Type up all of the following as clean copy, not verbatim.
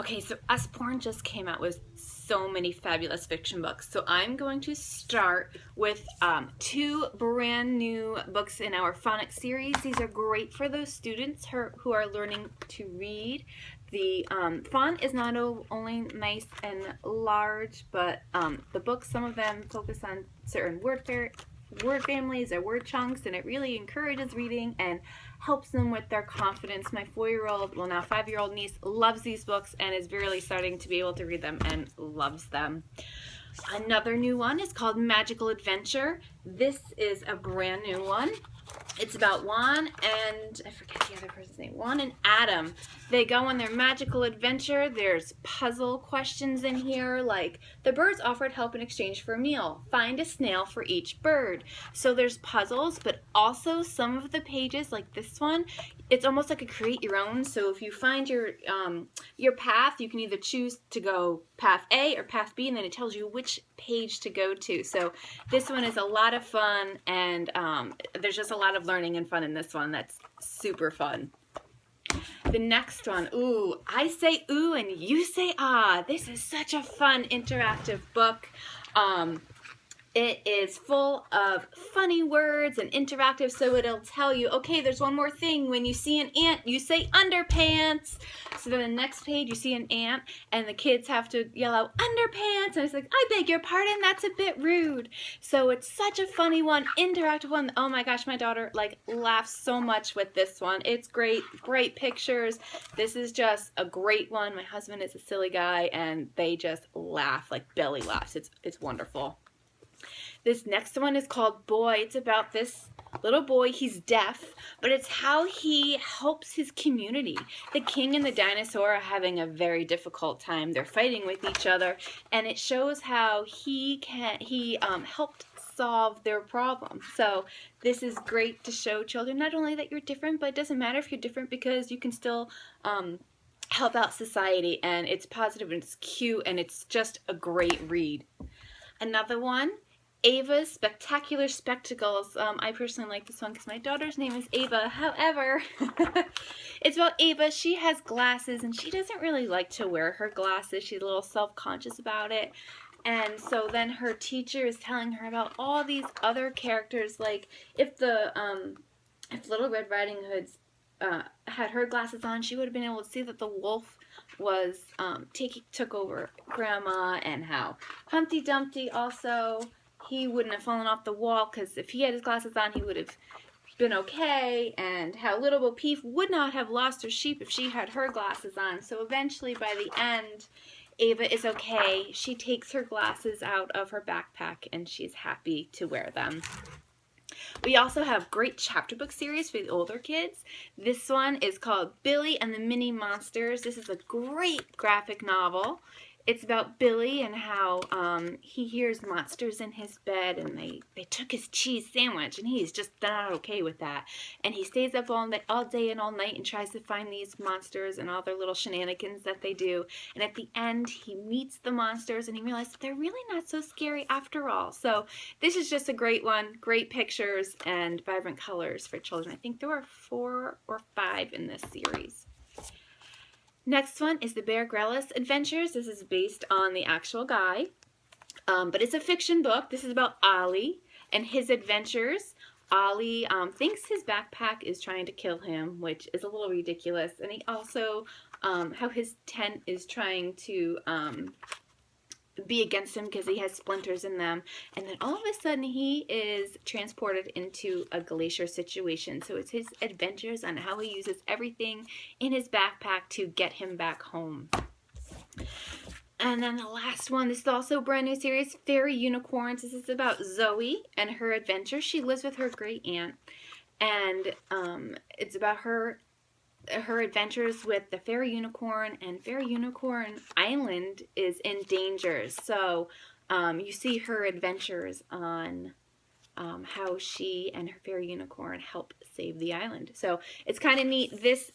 Okay, so Usborne just came out with so many fabulous fiction books. So I'm going to start with two brand new books in our phonics series. These are great for those students who are learning to read. The font is not only nice and large, but the books, some of them focus on certain word families or word chunks, and it really encourages reading and helps them with their confidence. My 4-year-old, well now 5-year-old niece loves these books and is really starting to be able to read them and loves them. Another new one is called Magical Adventure. This is a brand new one. It's about Juan and, I forget the other person's name, Juan and Adam. They go on their magical adventure. There's puzzle questions in here, like the birds offered help in exchange for a meal. Find a snail for each bird. So there's puzzles, but also some of the pages, like this one, it's almost like a create your own. So if you find your path, you can either choose to go path A or path B, and then it tells you which page to go to. So this one is a lot of fun, and there's just a lot of learning and fun in this one. That's super fun. The next one, ooh, I say ooh and you say ah. This is such a fun interactive book. It is full of funny words and interactive, so it'll tell you, okay, there's one more thing. When you see an ant, you say underpants. So then the next page, you see an ant, and the kids have to yell out underpants, and it's like, I beg your pardon, that's a bit rude. So it's such a funny one, interactive one. Oh my gosh, my daughter laughs so much with this one. It's great, great pictures. This is just a great one. My husband is a silly guy, and they just laugh, like belly laughs. It's wonderful. This next one is called Boy. It's about this little boy. He's deaf, but it's how he helps his community. The king and the dinosaur are having a very difficult time. They're fighting with each other, and it shows how he helped solve their problem. So this is great to show children not only that you're different, but it doesn't matter if you're different because you can still help out society, and it's positive and it's cute, and it's just a great read. Another one, Ava's Spectacular Spectacles. I personally like this one because my daughter's name is Ava. However, it's about Ava. She has glasses and she doesn't really like to wear her glasses. She's a little self-conscious about it. And so then her teacher is telling her about all these other characters, like if Little Red Riding Hood had her glasses on, she would have been able to see that the wolf was took over Grandma, and how Humpty Dumpty also, he wouldn't have fallen off the wall because if he had his glasses on, he would have been okay, and how Little Bo Peep would not have lost her sheep if she had her glasses on. So eventually, by the end, Ava is okay. She takes her glasses out of her backpack, and she's happy to wear them. We also have great chapter book series for the older kids. This one is called Billy and the Mini Monsters. This is a great graphic novel. It's about Billy and how he hears monsters in his bed, and they took his cheese sandwich, and he's just not okay with that. And he stays up all day and all night and tries to find these monsters and all their little shenanigans that they do. And at the end, he meets the monsters, and he realizes they're really not so scary after all. So this is just a great one. Great pictures and vibrant colors for children. I think there are 4 or 5 in this series. Next one is the Bear Grylls Adventures. This is based on the actual guy, but it's a fiction book. This is about Ollie and his adventures. Ollie thinks his backpack is trying to kill him, which is a little ridiculous, and he also, how his tent is trying to be against him because he has splinters in them, and then all of a sudden he is transported into a glacier situation. So it's his adventures on how he uses everything in his backpack to get him back home. And then the last one, this is also a brand new series, Fairy Unicorns. This is about Zoe and her adventures. She lives with her great aunt, and it's about her adventures with the Fairy Unicorn, and Fairy Unicorn Island is in danger. So you see her adventures on how she and her Fairy Unicorn help save the island. So it's kind of neat. This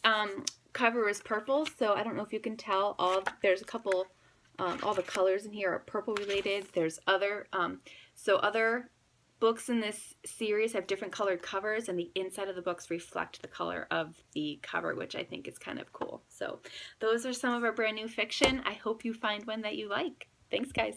cover is purple, so I don't know if you can tell. There's a couple, all the colors in here are purple related. There's other books in this series have different colored covers, and the inside of the books reflect the color of the cover, which I think is kind of cool. So those are some of our brand new fiction. I hope you find one that you like. Thanks, guys.